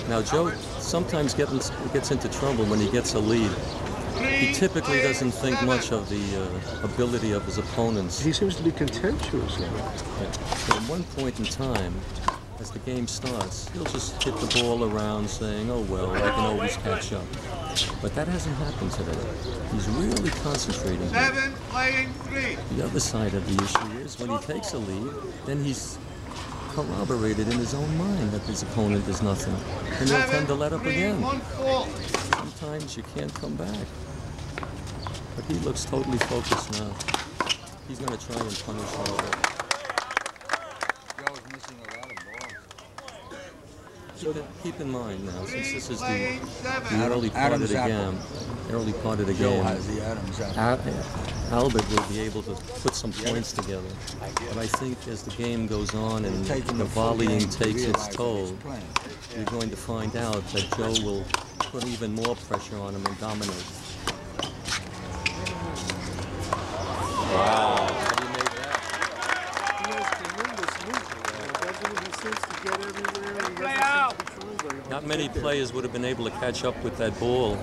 Now, Joe sometimes gets into trouble when he gets a lead. He typically doesn't think much of the ability of his opponents. He seems to be contemptuous. At one point in time, as the game starts, he'll just hit the ball around saying, oh well, I can always catch up. But that hasn't happened today. He's really concentrating. 7, playing 3. The other side of the issue is when he takes a lead, then he's corroborated in his own mind that his opponent is nothing. And he'll tend to let up again. Sometimes you can't come back. But he looks totally focused now. He's going to try and punish Albert. Joe's missing a lot of balls. Keep in mind now, since this is the early part of the game, Albert will be able to put some points together. But I think as the game goes on and the volleying takes its toll, you're going to find out that Joe will put even more pressure on him and dominate. Wow. How do you make that? He has tremendous movement. He seems to get everywhere. He doesn't seem to be trying very hard. Not many players would have been able to catch up with that ball,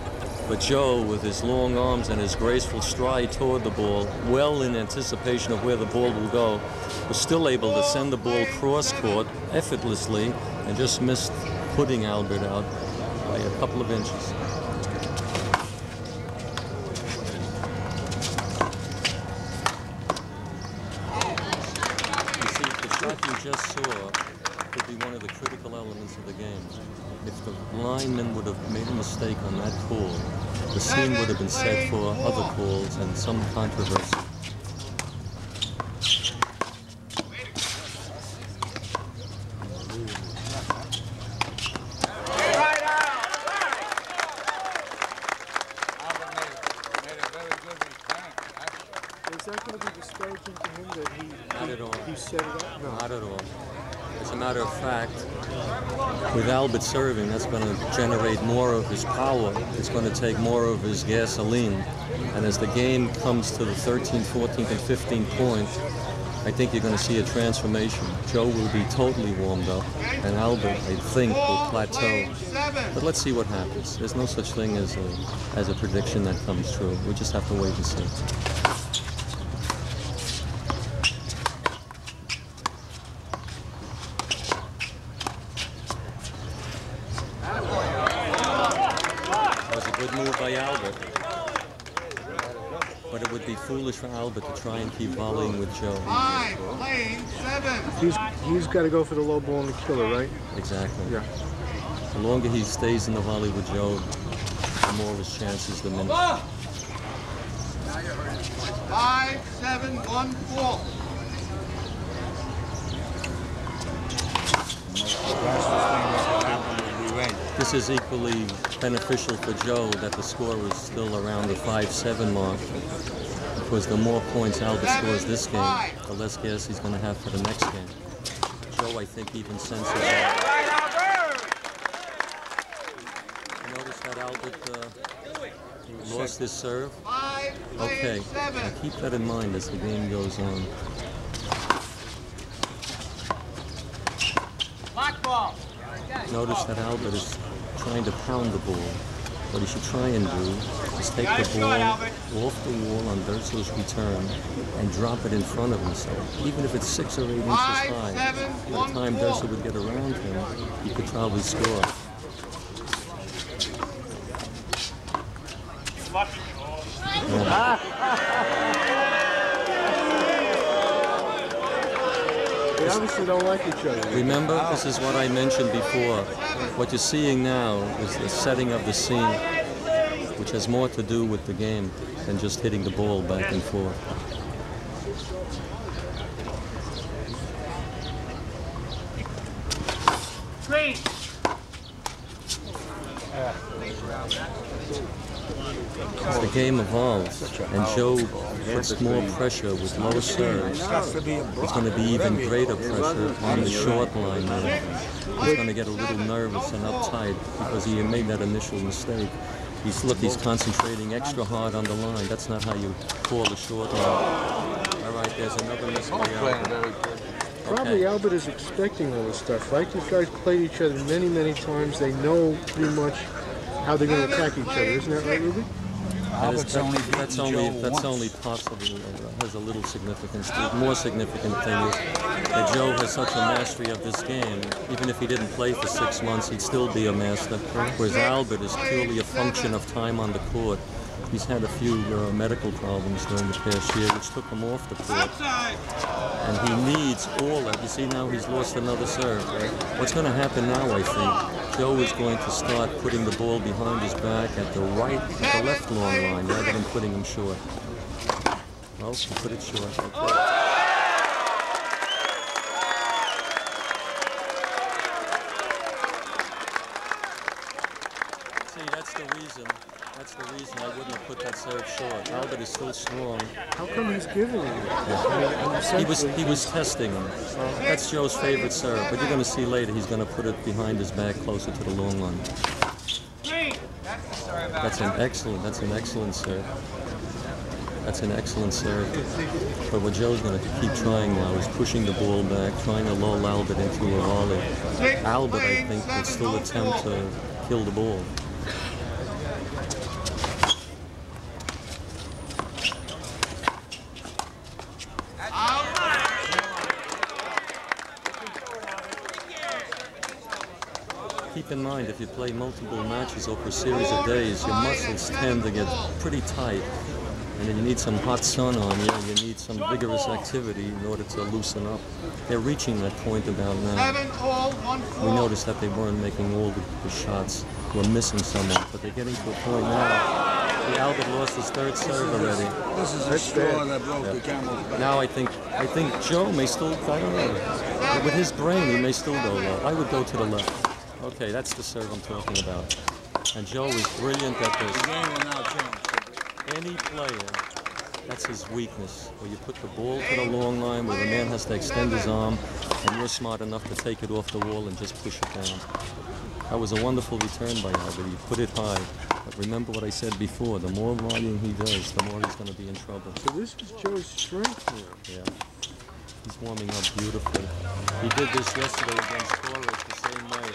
but Joe, with his long arms and his graceful stride toward the ball, well in anticipation of where the ball will go, was still able to send the ball cross-court effortlessly and just missed putting Albert out by a couple of inches. You see, the shot you just saw could be one of the critical elements of the game. If the lineman would have made a mistake on that call, the scene would have been set for other calls and some controversy. Is that going to be discouraging to him that Not at all. he set it up? No. Not at all. As a matter of fact, with Albert serving, that's going to generate more of his power. It's going to take more of his gasoline. And as the game comes to the 13th, 14th, and 15th point, I think you're going to see a transformation. Joe will be totally warmed up, and Albert, I think, will plateau. But let's see what happens. There's no such thing as a prediction that comes true. We just have to wait and see. Good move by Albert, but it would be foolish for Albert to try and keep volleying with Joe. 5, playing 7. He's got to go for the low ball and the killer, right? Exactly. Yeah. The longer he stays in the volley with Joe, the more of his chances diminish. 5, 7, 1, 4. This is equally beneficial for Joe that the score is still around the 5-7 mark, because the more points Albert scores this game, the less gas he's going to have for the next game. Joe, I think, even senses that. You notice that Albert lost his serve? Okay, now keep that in mind as the game goes on. Notice that Albert is trying to pound the ball. What he should try and do is take the ball off the wall on Durso's return and drop it in front of himself. Even if it's 6 or 8 inches high, by the time Durso would get around him, he could probably score. They obviously don't like each other. Remember, this is what I mentioned before. What you're seeing now is the setting of the scene, which has more to do with the game than just hitting the ball back and forth. Green. As the game evolves and Joe puts more pressure with low serves, there's going to be even greater pressure on the short line there. He's going to get a little nervous and uptight because he made that initial mistake. He's concentrating extra hard on the line. That's not how you call a short line. All right, there's another misplay. Probably Albert is expecting all this stuff, right? These guys played each other many, many times. They know pretty much how they're going to attack each other. Isn't that right, Ruby? Albert's That's only possible. Has a little significance. The more significant thing is that Joe has such a mastery of this game. Even if he didn't play for 6 months, he'd still be a master. Whereas Albert is purely a function of time on the court. He's had a few medical problems during the past year, which took him off the court. And he needs all that. You see now he's lost another serve. Right? What's going to happen now, I think, Joe is going to start putting the ball behind his back at the left long line, rather than putting him short. Well, he put it short. Okay. See, that's the reason I wouldn't have put that serve short. Albert is still strong. How come he's giving it? Yeah. He was testing him. That's Joe's favorite serve, but you're going to see later he's going to put it behind his back closer to the long line. That's an excellent serve. That's an excellent serve. But what Joe's going to keep trying now is pushing the ball back, trying to lull Albert into a volley. Albert, I think, will still attempt to kill the ball. Keep in mind, if you play multiple matches over a series of days, your muscles tend to get pretty tight. And then you need some hot sun on you, and you need some vigorous activity in order to loosen up. They're reaching that point about now. We noticed that they weren't making all the shots. We're missing someone, but they're getting to a point now. The Albert lost his third serve already. This is a straw that broke the camel's back. Now I think Joe may still, I don't know. With his brain, he may still go low. I would go to the left. Okay, that's the serve I'm talking about. And Joe is brilliant at this. The game will now change. Any player, that's his weakness, where you put the ball to the long line, where the man has to extend his arm, and you're smart enough to take it off the wall and just push it down. That was a wonderful return by Albert. He put it high. But remember what I said before, the more volume he does, the more he's going to be in trouble. So this is Joe's strength here. Yeah. He's warming up beautifully. He did this yesterday against Torres the same way.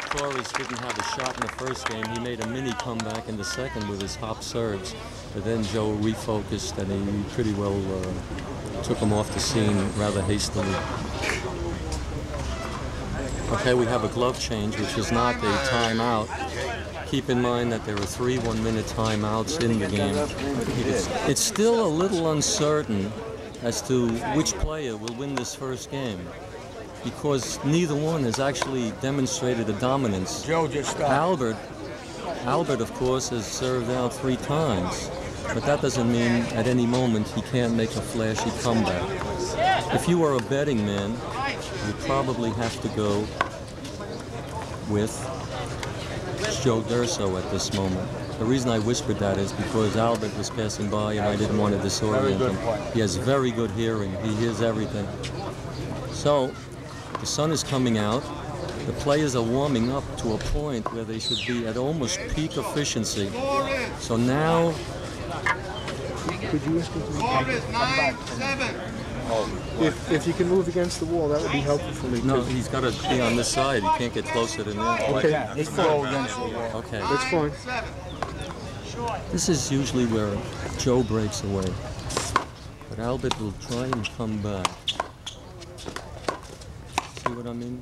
Torres didn't have a shot in the first game. He made a mini comeback in the second with his hop serves. But then Joe refocused and he pretty well took him off the scene rather hastily. Okay, we have a glove change, which is not a timeout. Keep in mind that there are 3 one-minute timeouts in the game. It's still a little uncertain as to which player will win this first game, because neither one has actually demonstrated a dominance. Joe just stopped. Albert, of course, has served out 3 times, but that doesn't mean at any moment he can't make a flashy comeback. If you are a betting man, you probably have to go with Joe Durso at this moment. The reason I whispered that is because Albert was passing by and I didn't want to disorient him. He has very good hearing. He hears everything. So, the sun is coming out. The players are warming up to a point where they should be at almost peak efficiency. So now... Could you whisper to me? Score is 9-7. If you can move against the wall, that would be helpful for me. No, he's got to be on this side. He can't get closer than that. Okay, that's fine. Okay. That's fine. This is usually where Joe breaks away. But Albert will try and come back. See what I mean?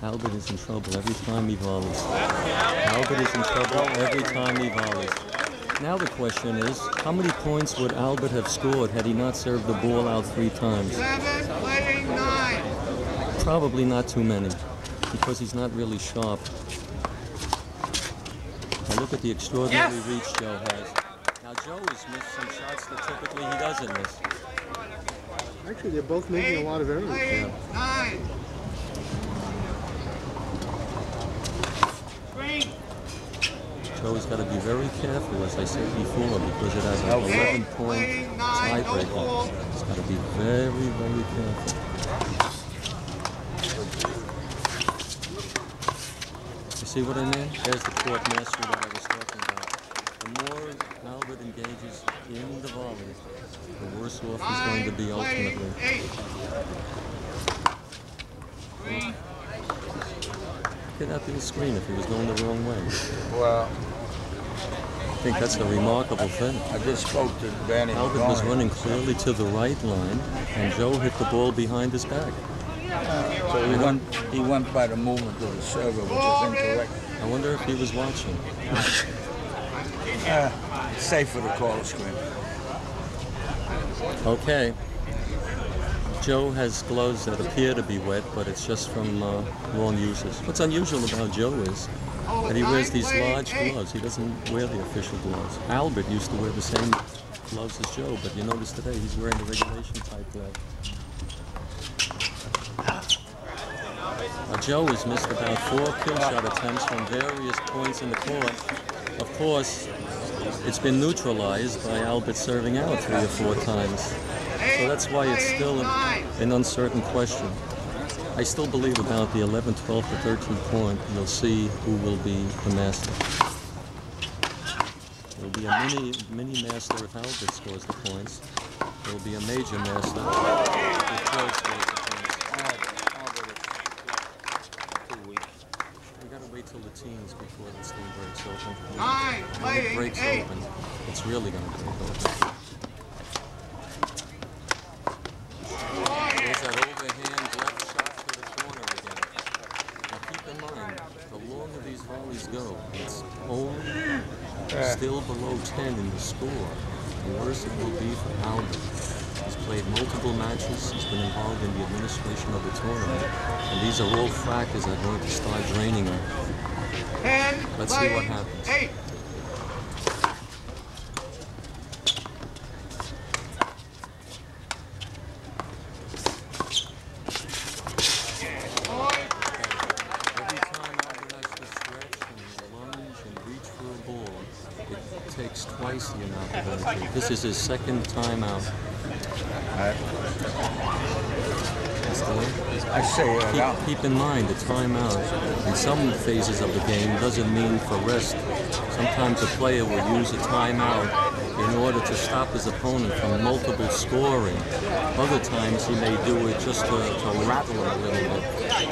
Albert is in trouble every time he volleys. Albert is in trouble every time he volleys. Now the question is, how many points would Albert have scored had he not served the ball out 3 times? 7 playing 9. Probably not too many, because he's not really sharp. Now look at the extraordinary reach Joe has. Now Joe has missed some shots that typically he doesn't miss. Actually, they're both making a lot of errors. Playing 9. Joe's got to be very careful, as I said before, because it has an 11-point tiebreaker. He's got to be very, very careful. You see what I mean? There's the court mastery that I was talking about. The more Albert engages in the volley, the worse off he's going to be ultimately. 3. Get out to the screen if he was going the wrong way. Well, I think that's a remarkable thing. I just spoke to Danny. Albert was running clearly to the right line, and Joe hit the ball behind his back. So he went by the movement of the server, which is incorrect. I wonder if he was watching. It's safer to call a screen. Okay. Joe has gloves that appear to be wet, but it's just from long uses. What's unusual about Joe is that he wears these large gloves. He doesn't wear the official gloves. Albert used to wear the same gloves as Joe, but you notice today he's wearing the regulation type glove. Joe has missed about 4 kill shot attempts from various points in the court. Of course, it's been neutralized by Albert serving out 3 or 4 times. So that's why it's still an uncertain question. I still believe about the 11, 12 to 13 point, you'll see who will be the master. There will be a mini master if Albert scores the points. There will be a major master if Joe scores the points. We gotta wait till the teens before this thing breaks open. When it breaks open, it's really gonna break open. There's that overhand left shot to the corner again. Now keep in mind, the longer these volleys go, it's only still below 10 in the score. The worse it will be for Albert. He's played multiple matches, he's been involved in the administration of the tournament, and these are all factors that are going to start draining him. Let's see what happens. 8. Every time Albert has to stretch and lunge and reach for a ball, it takes twice the amount of energy. This is his second timeout. I say Keep in mind the timeout in some phases of the game doesn't mean for rest. Sometimes a player will use a timeout in order to stop his opponent from multiple scoring. Other times he may do it just to rattle him a little bit.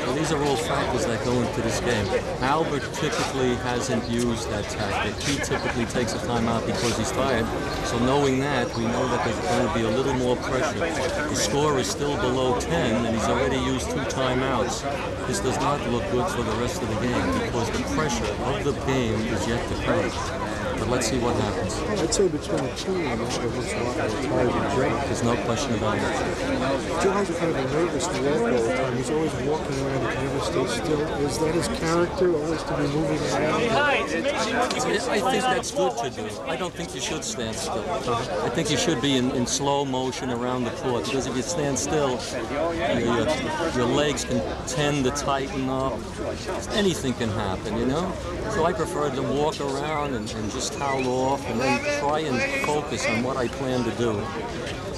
So these are all factors that go into this game. Albert typically hasn't used that tactic. He typically takes a timeout because he's tired. So knowing that, we know that there's going to be a little more pressure. The score is still below 10, and he's already used 2 timeouts. This does not look good for the rest of the game because the pressure of the game is yet to come. But let's see what happens. I'd say between the two of them, it looks a lot more tired than Joe. There's no question about it. Joe has a kind of a nervous walk all the time. He's always walking around, he can never stay still. Is that his character, always to be moving around? I think that's good to do. I don't think you should stand still. I think you should be in slow motion around the court, because if you stand still, your legs can tend to tighten up. Anything can happen, you know? So I prefer to walk around and just towel off and then try and focus on what I plan to do.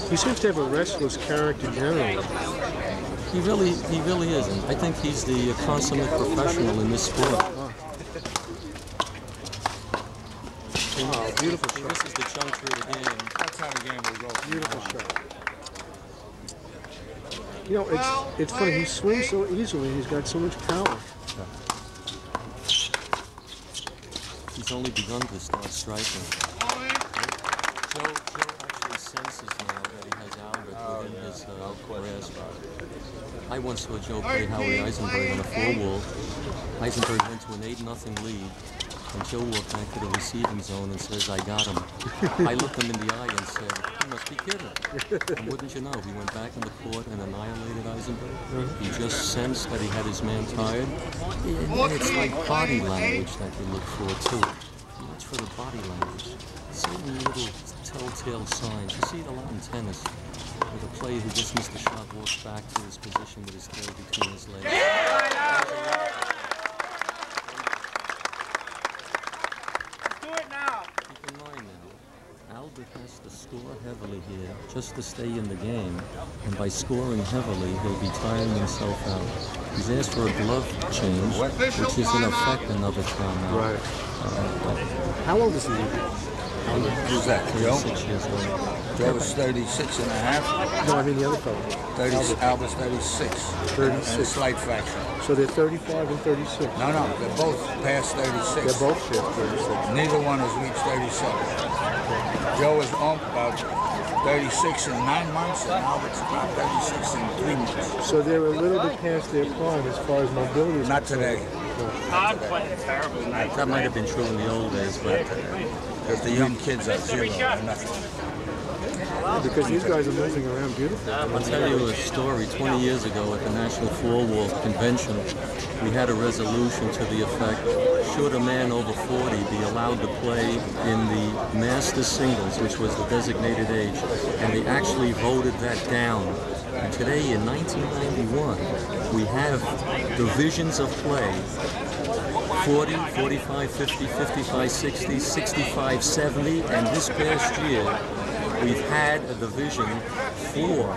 He seems to have a restless character generally. He really isn't. I think he's the consummate professional in this sport. Wow, beautiful shot. This is the chunk through the game. That's how the game will go. Beautiful shot. You know, it's funny, he swings so easily, he's got so much power. He's only begun to start striking. Joe actually senses now that he has Albert within his grasp. I once saw Joe play Howie Eisenberg on a 4-wall. Eisenberg went to an 8-0 lead, and Joe walked back to the receiving zone and says, "I got him." I looked him in the eye and said, "You must be kidding." And wouldn't you know, he went back in the court and annihilated Eisenberg. He just sensed that he had his man tired. And it's like body language that you look for, too. You watch for the body language. Certain little telltale signs. You see it a lot in tennis, where the player who just missed the shot walks back to his position with his tail between his legs. Keep in mind now, Albert has to score heavily here just to stay in the game, and by scoring heavily, he'll be tiring himself out. He's asked for a glove change, which is in effect another timeout. Right. How old is he? Who's that, Joe? 36 years old. Joe was 36 and a half. No, I mean the other fellow. Albert's 36. 36. And a slight fraction. So they're 35 and 36. No, they're both past 36. They're both past 36. Neither one has reached 37. Joe is about 36 in 9 months, and Albert's about 36 in 3 months. So they're a little bit past their prime as far as mobility is Not today. That might have been true in the old days, but Because the young kids are zero or nothing. Because these guys are moving around beautifully. I'll tell you a story. 20 years ago at the National Floor Wall Convention, we had a resolution to the effect, should a man over 40 be allowed to play in the Masters Singles, which was the designated age, and they actually voted that down. And today, in 1991, we have divisions of play, 40, 45, 50, 55, 60, 65, 70, and this past year, we've had a division for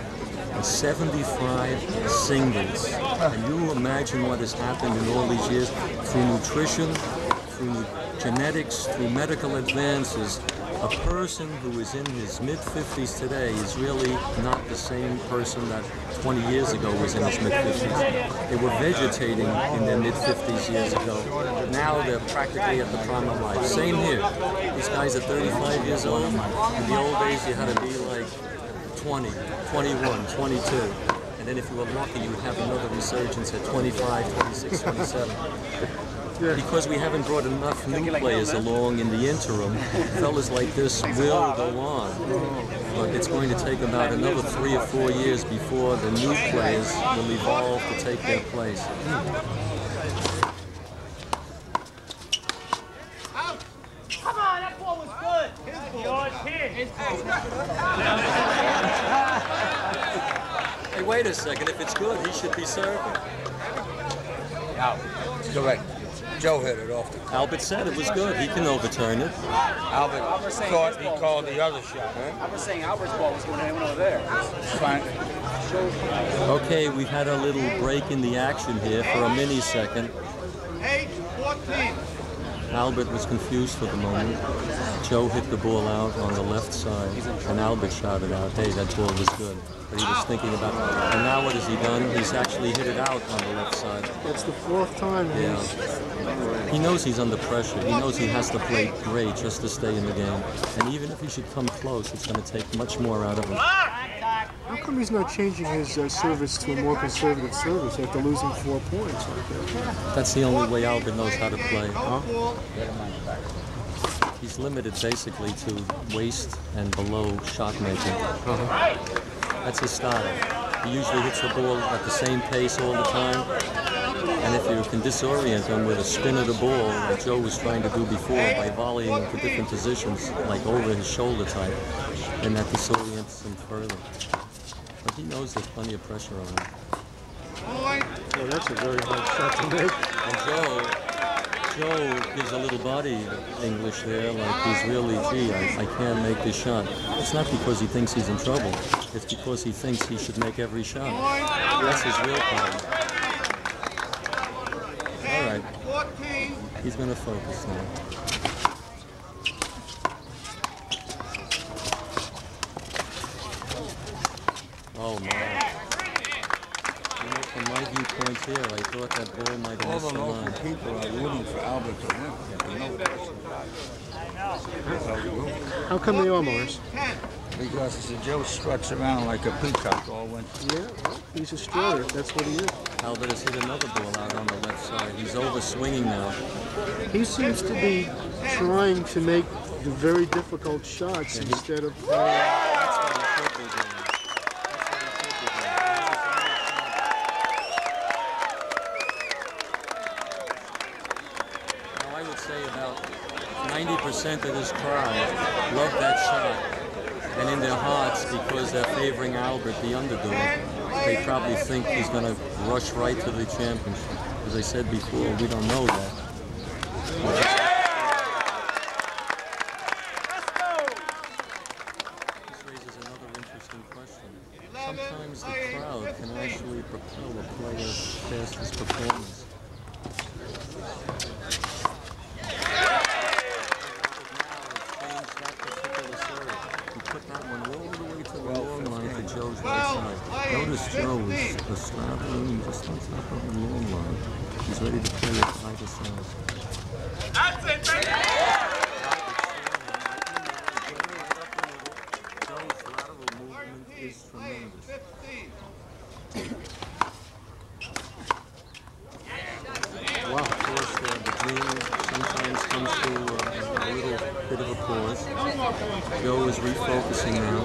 75 singles. And you imagine what has happened in all these years through nutrition, through genetics, through medical advances. A person who is in his mid-50s today is really not the same person that 20 years ago was in his mid-50s. They were vegetating in their mid-50s years ago. Now they're practically at the prime of life. Same here. These guys are 35 years old. In the old days, you had to be like 20, 21, 22. And then if you were lucky, you would have another resurgence at 25, 26, 27. Because we haven't brought enough new players along in the interim, fellas like this will go on. But it's going to take about another 3 or 4 years before the new players will evolve to take their place. Come on, that ball was good. Yours here. Hey, wait a second. If it's good, he should be serving. Out. Correct. Joe hit it off the court. Albert said it was good. He can overturn it. Albert thought he called the other shot. I was saying Albert's ball was going over there. Fine. Okay, we've had a little break in the action here for a mini-second. H45. Albert was confused for the moment. Joe hit the ball out on the left side, and Albert shouted out, hey, that ball was good. But he was thinking about it. And now what has he done? He's actually hit it out on the left side. That's the 4th time. Yeah. He knows he's under pressure. He knows he has to play great just to stay in the game. And even if he should come close, it's going to take much more out of him. How come he's not changing his service to a more conservative service after losing 4 points like that? That's the only way Albert knows how to play. He's limited basically to waist and below shot making. That's his style. He usually hits the ball at the same pace all the time. And if you can disorient him with a spin of the ball, like Joe was trying to do before by volleying into different positions, like over his shoulder type, then that disorients him further. But he knows there's plenty of pressure on him. Well, that's a very hard shot to make. And Joe gives a little body English there, like he's really, gee, I can't make this shot. It's not because he thinks he's in trouble. It's because he thinks he should make every shot. That's his real problem. All right. He's going to focus now. Oh, my. You know, from my viewpoint here, I thought that ball might have All missed the the local line. people are rooting for Albert to win. How come they are, Morris? Because Joe struts around like a peacock all winter. Yeah, well, he's a striker. That's what he is. Albert has hit another ball out on the left side. He's over swinging now. He seems to be trying to make the very difficult shots instead of playing. That's what he should be doing. Now, I would say about 90% of this crowd love that shot. And in their hearts, because they're favoring Albert, the underdog, they probably think he's going to rush right to the championship. As I said before, we don't know that. This raises another interesting question. Sometimes the crowd can actually propel a player past his performance. Now it's changed that He's ready to play it either side. That's it, baby! Joe's lateral movement is tremendous. Wow. Of course, the dream sometimes comes to a little bit of a pause. Joe is refocusing now.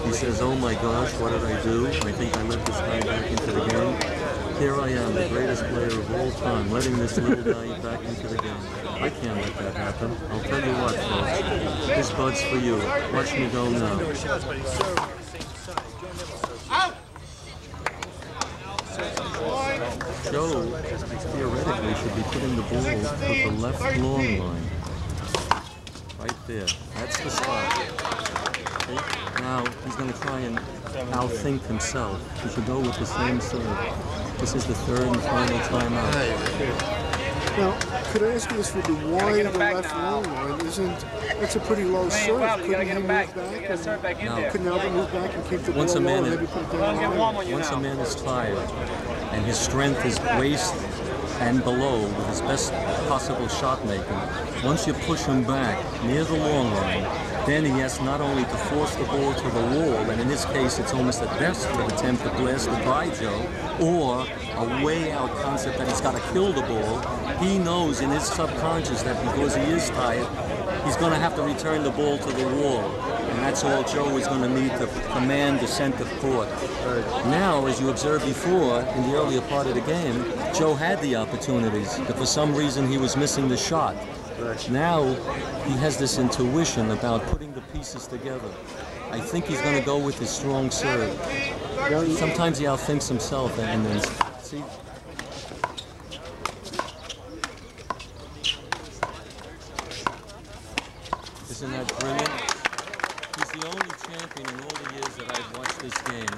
He says, oh my gosh, what did I do? I think I let this guy back into the game. Here I am, the greatest player of all time, letting this little guy back into the game. I can't let that happen. I'll tell you what, folks. This bud's for you. Watch me go now. Joe theoretically should be putting the ball at the left long line. Right there. That's the spot. Okay. Now he's going to try and outthink himself. He should go with the same serve. This is the third and final timeout. Now, could I ask you this, with the wide of the left long line, that's a pretty low serve? Couldn't he move back? Couldn't Albert move back and keep the ball low and maybe put it down the line? Once a man is tired and his strength is waist and below with his best possible shot making, once you push him back near the long line, then he has not only to force the ball to the wall, and in this case it's almost a desperate attempt to blast it by Joe, or a way out concept that he's got to kill the ball. He knows in his subconscious that because he is tired, he's going to have to return the ball to the wall. And that's all Joe is going to need to command the center court. Now, as you observed before, in the earlier part of the game, Joe had the opportunities, but for some reason he was missing the shot. Now, he has this intuition about putting the pieces together. I think he's going to go with his strong serve. Sometimes he outthinks himself, and then, see? Isn't that brilliant? He's the only champion in all the years that I've watched this game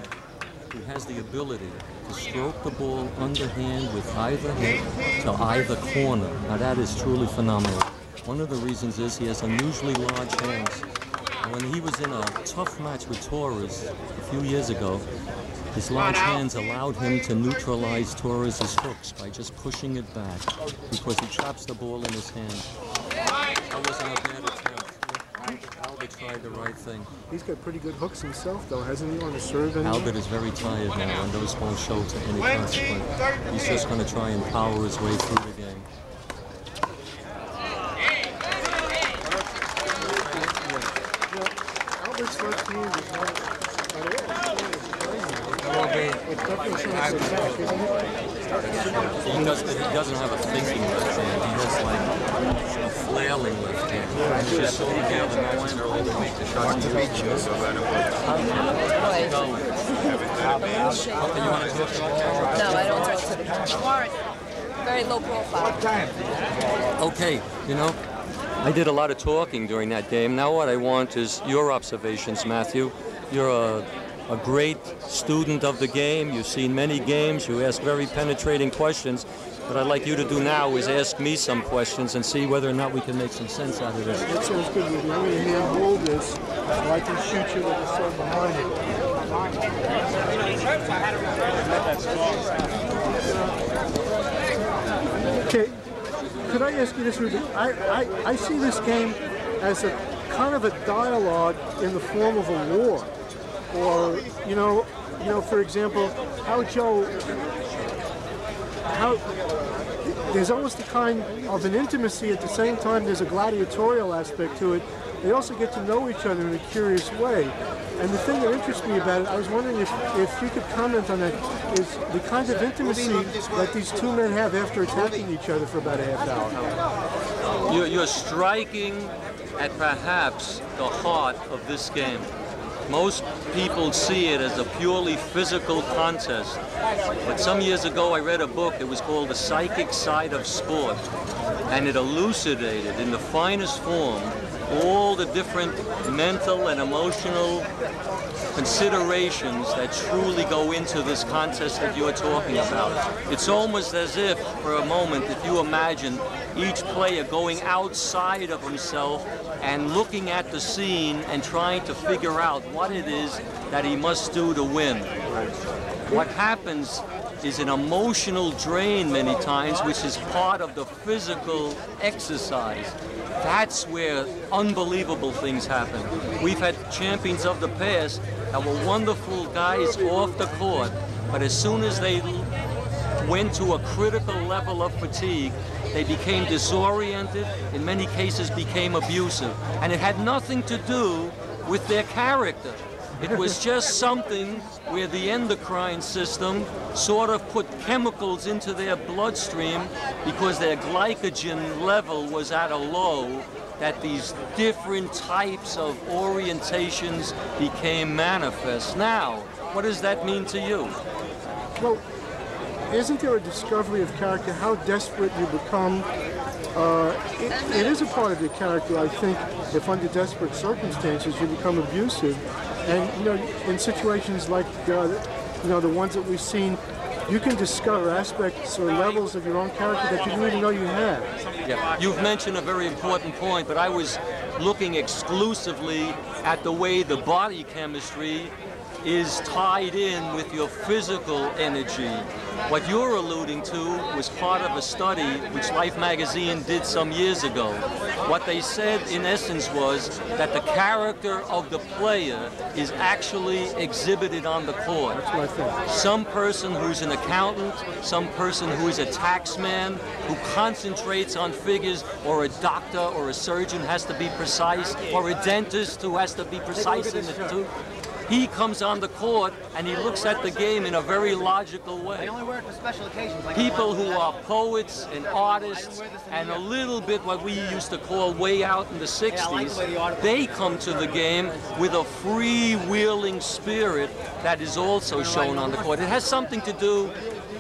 who has the ability to stroke the ball underhand with either hip to either corner. Now that is truly phenomenal. One of the reasons is he has unusually large hands. When he was in a tough match with Torres a few years ago, his large hands allowed him to neutralize Torres' hooks by just pushing it back because he traps the ball in his hand. That wasn't a bad attempt. Albert tried the right thing. He's got pretty good hooks himself, though, hasn't he, on the serve? Albert is very tired now, and those won't show to any consequence. He's just going to try and power his way through the game. Albert's left hand is not He doesn't have a thinking left hand. He has like a flailing left hand. He's just sort of down the line or all the make the shot. To meet you, so that No, I don't talk to the camera. Very low profile. Okay, you know, I did a lot of talking during that game. Now what I want is your observations, Matthew. You're a great student of the game. You've seen many games. You ask very penetrating questions. What I'd like you to do now is ask me some questions and see whether or not we can make some sense out of this. That sounds good with you. I'm going to hand hold this so I can shoot you with the sword behind it. Okay, could I ask you this, Ruben? I see this game as a kind of a dialogue in the form of a war. Or, you know, for example, there's almost a kind of an intimacy at the same time there's a gladiatorial aspect to it. They also get to know each other in a curious way. And the thing that interests me about it, I was wondering if you could comment on that, is the kind of intimacy that these two men have after attacking each other for about a half hour. You're striking at perhaps the heart of this game. Most people see it as a purely physical contest. But some years ago I read a book, it was called The Psychic Side of Sport. And it elucidated in the finest form all the different mental and emotional considerations that truly go into this contest that you're talking about. It's almost as if, for a moment, if you imagine each player going outside of himself and looking at the scene and trying to figure out what it is that he must do to win. What happens is an emotional drain many times, which is part of the physical exercise. That's where unbelievable things happen. We've had champions of the past that were wonderful guys off the court, but as soon as they went to a critical level of fatigue, they became disoriented, in many cases became abusive. And it had nothing to do with their character. It was just something where the endocrine system sort of put chemicals into their bloodstream because their glycogen level was at a low, that these different types of orientations became manifest. Now, what does that mean to you? Well, isn't there a discovery of character, how desperate you become? It is a part of your character, I think, if under desperate circumstances you become abusive. And, you know, in situations like, you know, the ones that we've seen, you can discover aspects or levels of your own character that you didn't even know you had. Yeah, you've mentioned a very important point, but I was looking exclusively at the way the body chemistry is tied in with your physical energy. What you're alluding to was part of a study which Life magazine did some years ago. What they said in essence was that the character of the player is actually exhibited on the court. That's what I think. Some person who's an accountant, some person who is a taxman, who concentrates on figures, or a doctor or a surgeon has to be precise, or a dentist who has to be precise in the tooth. He comes on the court and he looks at the game in a very logical way. They only wear it for special occasions. Like People who are poets and artists and a little bit what we used to call way out in the 60s, they come to the game with a freewheeling spirit that is also shown on the court. It has something to do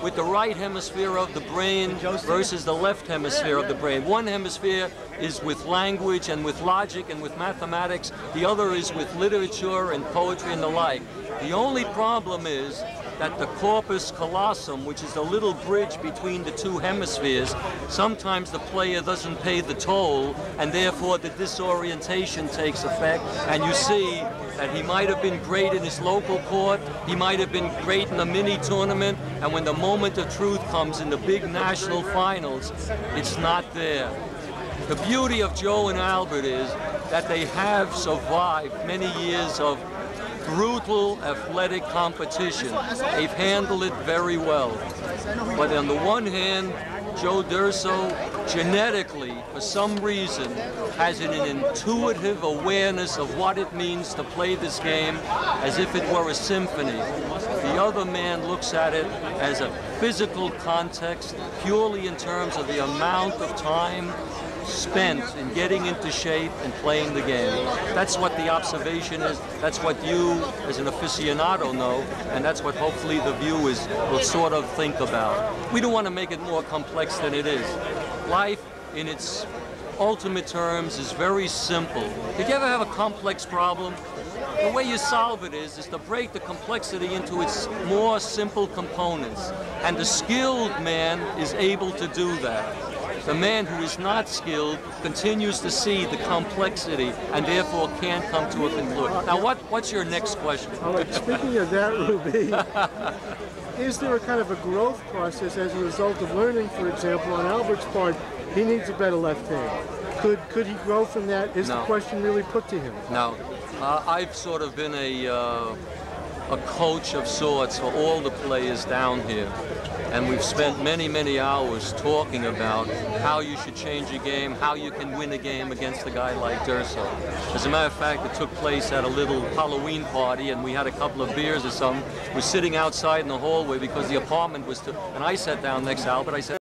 with the right hemisphere of the brain versus the left hemisphere of the brain. One hemisphere is with language and with logic and with mathematics. The other is with literature and poetry and the like. The only problem is that the corpus callosum, which is the little bridge between the two hemispheres, sometimes the player doesn't pay the toll, and therefore the disorientation takes effect, and you see that he might have been great in his local court, he might have been great in a mini tournament, and when the moment of truth comes in the big national finals, it's not there. The beauty of Joe and Albert is that they have survived many years of brutal athletic competition. They've handled it very well. But on the one hand, Joe Durso genetically, for some reason, has an intuitive awareness of what it means to play this game as if it were a symphony. The other man looks at it as a physical context, purely in terms of the amount of time spent in getting into shape and playing the game. That's what the observation is. That's what you, as an aficionado, know, and that's what hopefully the viewers will sort of think about. We don't want to make it more complex than it is. Life, in its ultimate terms, is very simple. Did you ever have a complex problem? The way you solve it is to break the complexity into its more simple components. And the skilled man is able to do that. The man who is not skilled continues to see the complexity and therefore can't come to a conclusion. Now, what's your next question? All right, speaking of that, Ruby, is there a kind of a growth process as a result of learning, for example, on Albert's part, he needs a better left hand? Could he grow from that? Is the question really put to him? No. I've sort of been a coach of sorts for all the players down here. And we've spent many, many hours talking about how you should change your game, how you can win a game against a guy like Durso. As a matter of fact, it took place at a little Halloween party, and we had a couple of beers or something. We're sitting outside in the hallway because the apartment was and I sat down next to Albert. I said,